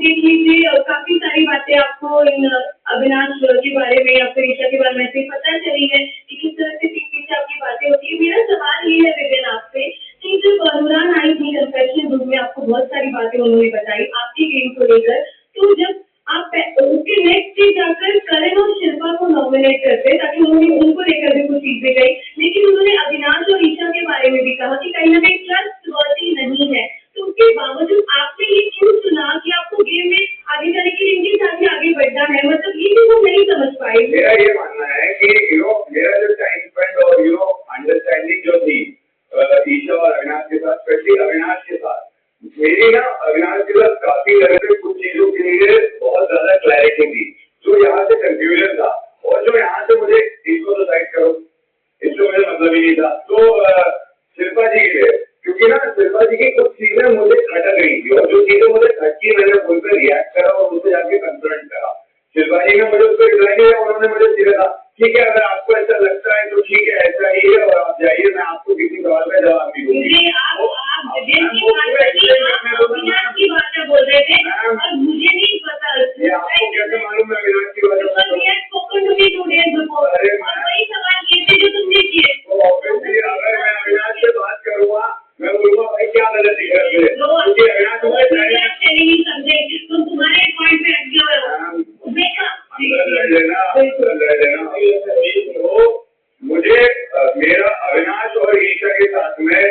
देख लीजिए और काफ़ी सारी बातें आपको इन अविनाश के बारे में या फिर ईशा के बारे में से पता चली है कि किस तरह से पीठ पीछे आपकी बातें होती है। मेरा सवाल ये है विवेन आपसे कि जब नूरान आई थी कन्फेशन रूम में, आपको बहुत सारी बातें उन्होंने बताई आपकी गेम को लेकर, तो जब आप उसके नेक्स्ट डे जाकर करण और शिल्पा को नॉमिनेट करते ताकि उन्होंने उनको लेकर भी कुछ चीजें गई, लेकिन उन्होंने अविनाश और ईशा के बारे में भी कहा कि कहीं ना कहीं ट्रस्टवर्थी नहीं है, तो उसके बावजूद आपने ये क्यों चुना कि आपको गेम में आगे जाने के लिए इनके साथ ही आगे बढ़ना है? मतलब ये चीज हम नहीं समझ पाए। मेरा ये मानना है कि मेरा जो टाइम स्पेंड और अंडरस्टैंडिंग जो थी ईशा और अविनाश के साथ, स्पेशली अविनाश के साथ, मेरी ना अविनाश के साथ काफी तरह से कुछ चीजों के लिए बहुत ज्यादा क्लैरिटी थी, जो यहाँ से कंफ्यूजन था और जो यहाँ से मुझे इसको तो साइड करो, इसको मुझे मतलब ही नहीं था। तो शिल्पा जी के लिए, क्योंकि ना शिल्पा जी की कुछ चीजें मुझे खटक गई थी और जो चीजें मुझे खटकी मैंने उन पर रिएक्ट करा और उनसे जाके कंसल्ट करा। शिल्पा जी ने मुझे उस पर रिप्लाई किया, उन्होंने मुझे सीधा कहा ठीक है अगर आपको ऐसा लगता है तो ठीक है ऐसा ही है और आप जाइए, मैं आपको किसी सवाल का जवाब नहीं दूंगी। की बातें बोल रहे थे और मुझे नहीं पता आपको कैसे मालूम है अविनाश की बात? वही सवाल किए थे जो तुमने किए। अगर मैं अविनाश से बात करूंगा मैं बोलूंगा भाई क्या गलती कर रहे हैं, क्योंकि अविनाश नहीं समझे तुम, तुम्हारे पॉइंट पे मुझे मेरा अविनाश और ईशा के साथ में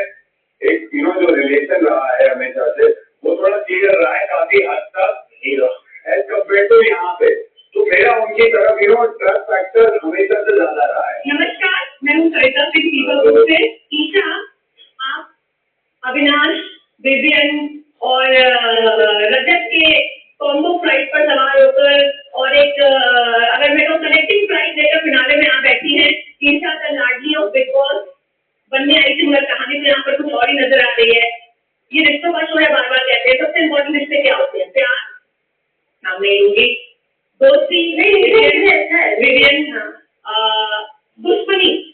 एक जो रिलेशन रहा है हमेशा से, वो थोड़ा क्लियर रहा है काफी हद तक एज कम्पेयर टू यहाँ पे, तो मेरा उनकी तरफ ट्रस्ट फैक्टर हमेशा से ज्यादा रहा है। नमस्कार, मैं हूँ सरिता सिंह से। ईशा, आप अविनाश, विवियन और रजत के कॉम्बो फ्लाइट पर सवार होकर और एक अगर मैं तो कनेक्टिंग फ्लाइट लेकर फिनाले में आप बैठी हैं। ईशा का लाडली ऑफ बिग बॉस बनने आई थी मगर कहानी में यहाँ पर कुछ और ही नजर आ रही है। ये रिश्तों का शो है, बार बार कहते हैं, सबसे इम्पोर्टेंट रिश्ते क्या होते हैं? प्यार, सामने लूंगी, दोस्ती, विवियन,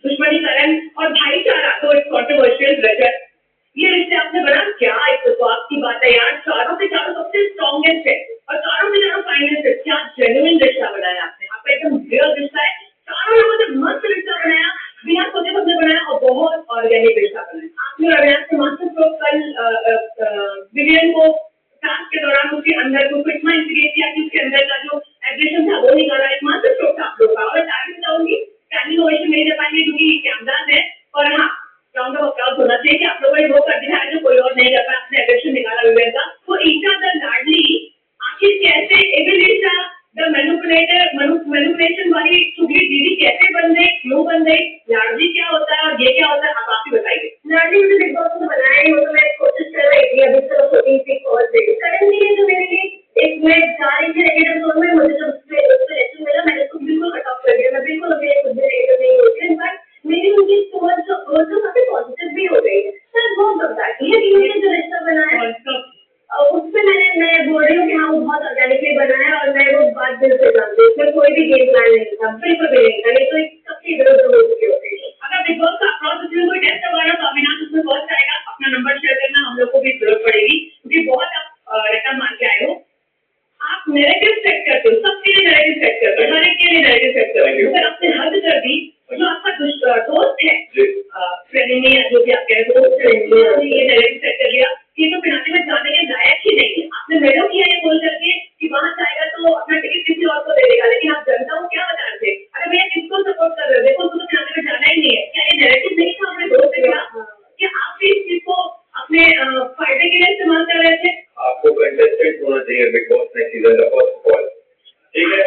दुश्मनी करण और भाईचारा, तो इट्स कॉन्ट्रोवर्शियल रजत। ये रिश्ते आपने बना क्या? एक तो आपकी बात है यार, चारों से चारों सबसे स्ट्रॉन्गेस्ट है और चारों से चारों फाइनेस्ट है। क्या जेन्युइन रिश्ता बनाया आपने, आपका एकदम रियल रिश्ता है, चारों लोगों ने मस्त रिश्ता बनाया, बिना सोचे समझे बनाया और बहुत ऑर्गेनिक रिश्ता बनाया आपने। अविनाश के मास्टर स्ट्रोक कल विवियन को टास्क के दौरान उसके अंदर को कुछ माइंड क्रिएट किया कि उसके अंदर का जो एग्रेशन था वो निकाला, एक मास्टर स्ट्रोक था आप लोग का। और टाइम बताऊंगी स्टैंडिंग ओवेशन नहीं दे पाएंगे क्योंकि कैमरास है, और हाँ राउंड ऑफ अप्लॉज होना चाहिए कि आप लोगों ने वो कर दिया है जो कोई और नहीं कर पाया, आपने एग्रेशन निकाला विवेक का। तो ईशा द लाडली आखिर कैसे एविल ईशा द मैनिपुलेशन वाली चुगली दीदी कैसे बन गई, क्यों बन गई? लाडली क्या होता है और ये क्या होता है, आप ही बताइए। लाडली मुझे बिग बॉस को बनाया ही, वो तो मैं कोशिश कर रही थी अभी तो शूटिंग से कॉल पे करण जी ने जो मेरे लिए एक मैं जा रही थी नेगेटिव जोन में, मुझे जब उससे लेसन मिला मैंने उसको बिल्कुल कट ऑफ कर दिया। मैं बिल्कुल अभी कुछ भी नेगेटिव नहीं होती, इनफैक्ट मेरी उनकी सोच तो काफी पॉजिटिव भी हो गई है। सर वो बताइए कि उन्होंने जो रिश्ता बनाया उसमें मैं बोल रही हूँ कि हाँ वो बहुत ऑर्गेनिकली बनाया और मैं वो बात दिल से जानती हूँ, उसमें कोई भी गेम प्लान नहीं था, बिल्कुल भी नहीं था। ये तो एक सबसे विरोध हो चुकी होती है। अगर बिग बॉस का अप्रॉच उसमें कोई टेस्ट करवाना तो अविनाश उसमें पहुंच जाएगा। अपना नंबर शेयर करना, हम लोग को भी जरूरत पड़ेगी क्योंकि बहुत आप रटा मार के आए हो। आप नैरेटिव सेट करते हो, सबके लिए नैरेटिव सेट करते हो, हर एक के लिए नैरेटिव सेट करते हो। अगर आपने हद कर दी जो आपका दोस्त है फ्रेंड या जो भी आप कह रहे हो, ये नैरेटिव सेट कर लिया, ये तो फिनाले में जाने के लायक ही नहीं है। आपने मेडो किया ये बोल करके कि वहां जाएगा तो अपना टिकट किसी और को दे देगा, लेकिन आप जनता को क्या बता रहे थे? अरे भैया किसको सपोर्ट कर रहे हो, देखो उसको तो फिनाले में जाना ही नहीं है। क्या ये नैरेटिव नहीं था अपने दोस्त के खिलाफ? क्या आप भी इस चीज को अपने फायदे के लिए इस्तेमाल कर रहे थे? आपको कंटेस्टेंट होना चाहिए बिग बॉस नेक्स्ट सीजन का फर्स्ट ऑफ ऑल, ठीक है?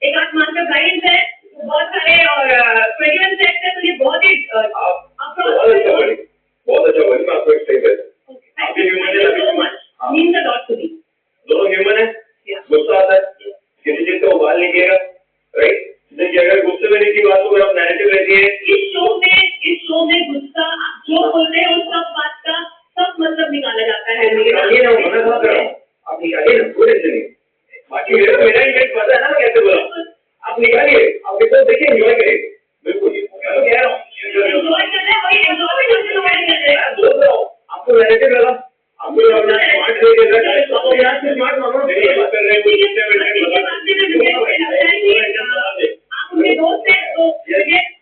एक आध मास्टर ब्राइंड है, बहुत सारे और 21 सेक्टर है, तो ये बहुत ही बहुत अच्छा बनी। मैं आपको एक्सप्लेन करता हूँ। आपके ह्यूमन है दोनों ह्यूमन है, गुस्सा आता है, किसी चीज को उबाल लीजिएगा, राइट? देखिए अगर गुस्से में की बात को आप नैरेटिव लेती है, इस शो में गुस्सा आप जो बोल रहे हो सब बात का सब मतलब निकाला जाता है। आप निकालिए ना, कोई टेंशन नहीं। बाकी मेरा इवेंट पता है ना कैसे बोला, आप निकालिए, आप देखो तो देखिए एंजॉय करेंगे बिल्कुल मैं तो कह रहा हूँ एंजॉय कर रहे हैं वही एंजॉय भी करते हुए कर रहे हैं। मैं बोल रहा हूँ आपको नैरेटिव लगा आपको स्मार्ट स्मार्ट मानो नहीं बात कर रहे हैं आप उनके दोस्त हैं तो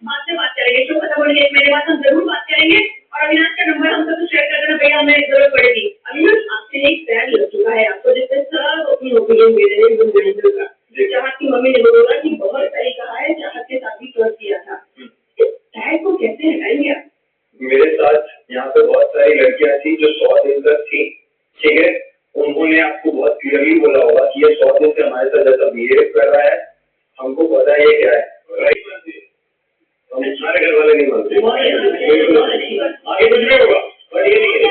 बाद में बात करेंगे, शो खत्म होने के 1 महीने बाद हम जरूर बात करेंगे। और अविनाश का नंबर हमसे तो शेयर कर देना भैया, हमें जरूरत पड़ेगी। अविनाश आपसे एक पैर लग चुका है आपको, जिससे सब अपनी ओपिनियन दे रहे हैं। चाहत की मम्मी ने बोला कि बहुत सही कहा है, चाहत के साथ भी फ्लर्ट किया था, इस टैग को कैसे हटाएंगे आप? मेरे साथ यहाँ पे बहुत सारी लड़कियां थी जो 100 दिन तक थी, ठीक है, उन्होंने आपको बहुत क्लियरली बोला होगा कि ये 100 दिन से हमारे साथ जैसा बिहेव कर रहा है हमको पता है ये क्या है, हम सारे घर वाले नहीं मानते। आगे कुछ नहीं होगा पर ये नहीं है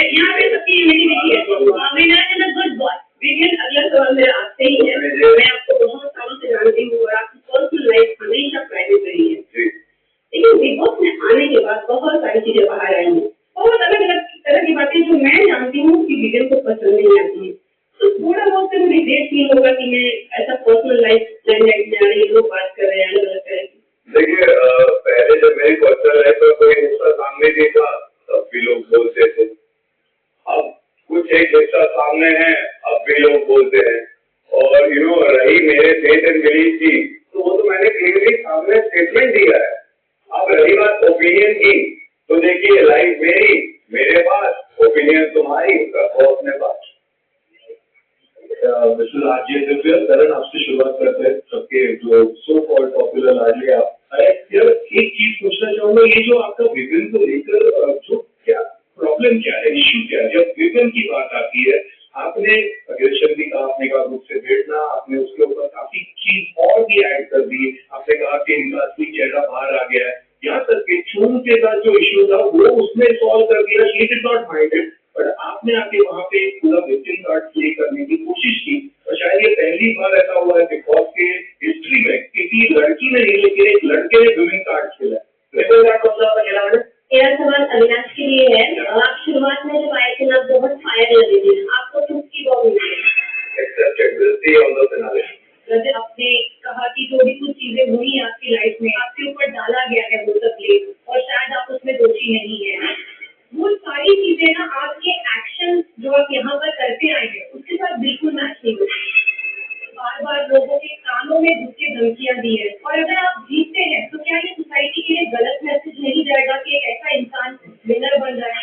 यहाँ पे सबकी यूनिटी नहीं है। Avinash is a good boy. Vivek, अगला सवाल मेरा आपसे ही है। मैं आपको बहुत सालों से जानती हूँ और आपकी पर्सनल लाइफ हमेशा प्राइवेट रही है, लेकिन बिग बॉस में आने के बाद बहुत सारी चीजें बाहर आई हैं, बहुत अलग अलग तरह की बातें जो मैं जानती हूँ कि विवेक को पसंद नहीं आती है। तो थोड़ा बहुत तो मुझे ग्रेट फील होगा कि मैं ऐसा पर्सनल लाइफ लाइमलाइट में आ रही हूँ, लोग बात कर रहे हैं अलग अलग तरह की। देखिए पहले जब मेरी पर्सनल लाइफ का कोई हिस्सा सामने नहीं था तब भी लोग बोलते थे, अब कुछ एक हिस्सा सामने है अब भी लोग बोलते हैं। और रही मेरे फेथ एंड बिलीफ की तो वो तो मैंने क्लियरली सामने स्टेटमेंट दिया है। अब रही बात ओपिनियन की तो देखिए लाइफ मेरे पास, ओपिनियन तुम्हारी, वो अपने पास। करण आपसे शुरुआत करते हैं, सबके जो सो कॉल्ड पॉपुलर लाडले आप। यार एक चीज पूछना चाहूंगा, ये जो आपका विपिन को लेकर जो क्या प्रॉब्लम क्या है, इश्यू क्या है? जब विपिन की बात आती है, आपने अग्रेशन भी कहा, आपने कहा मुझसे बैठना, आपने उसके ऊपर काफी चीज और भी ऐड कर दी, आपने कहा कि इनका असली चेहरा बाहर आ गया है, यहाँ तक कि चून के साथ जो इश्यू था वो उसने सॉल्व कर दिया, शी डिड नॉट माइंडेड, पर आपने आके वहां पे पूरा विक्टिम कार्ड प्ले करने की कोशिश की। और शायद ये पहली बार ऐसा हुआ है बिग बॉस के हिस्ट्री में किसी लड़की ने नहीं, लेकिन एक लड़के ने विनिंग कार्ड खेला। विनिंग कार्ड कौन सा खेला मैंने? मेरा सवाल अविनाश के लिए है। आप शुरुआत में जब आए थे ना बहुत फायर लगे थे, आपको चुटकी बहुत मिली जैसे आपने कहा कि जो भी कुछ चीजें हुई आपकी लाइफ में आपके ऊपर डाला गया है वो सब ब्लेम, और शायद आप उसमें दोषी नहीं है। वो सारी चीजें ना आपके एक्शन जो आप यहाँ पर करते आए हैं उसके साथ बिल्कुल मैच नहीं होती। बार बार लोगों के कानों में घुस के धमकियां दी है, और अगर आप जीतते हैं तो क्या ये सोसाइटी के लिए गलत मैसेज नहीं जाएगा कि एक ऐसा इंसान विनर बन रहा है?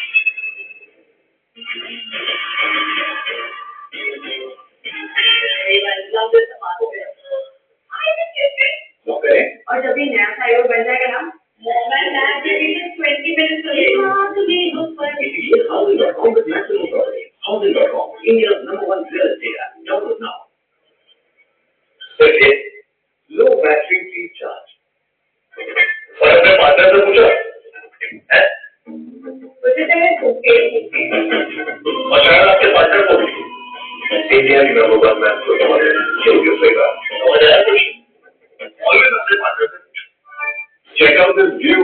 और जब भी नया साइड बन जाएगा ना, 20 minutes India's #1 real estate app. Download now. लो बैटरी फ्री चार्ज। और अपने पार्टनर से पूछा और शायद आपके पार्टनर को भी इंडिया की #1 मैच को समझ आया कुछ ऑलवेज अपने पार्टनर से check out this view.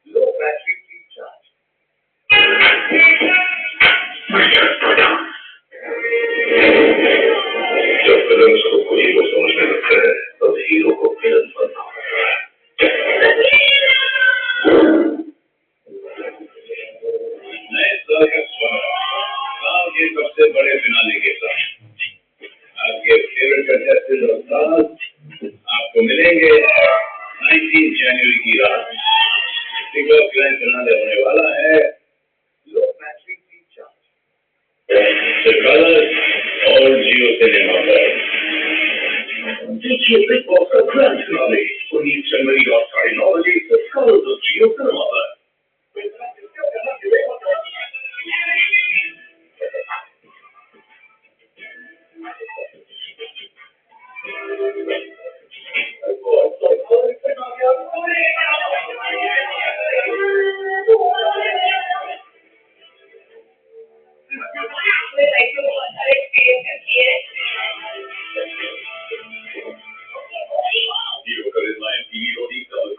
Low battery free charge. जब विलन्स को कोई को समझने लगता है तब हीरो को विलन बनना होता है। नए साल का साल के सबसे बड़े फिनाले के साथ आपके फेवरेट कंटेस्टेंट और स्टार्स आपको मिलेंगे 19 जनवरी की रात। बिग बॉस ग्रैंड फिनाले होने वाला है लो बैटरी फ्री चार्ज। कलर्स और जियो सिनेमा पर देखिए बिग बॉस का ग्रैंड फिनाले 19 जनवरी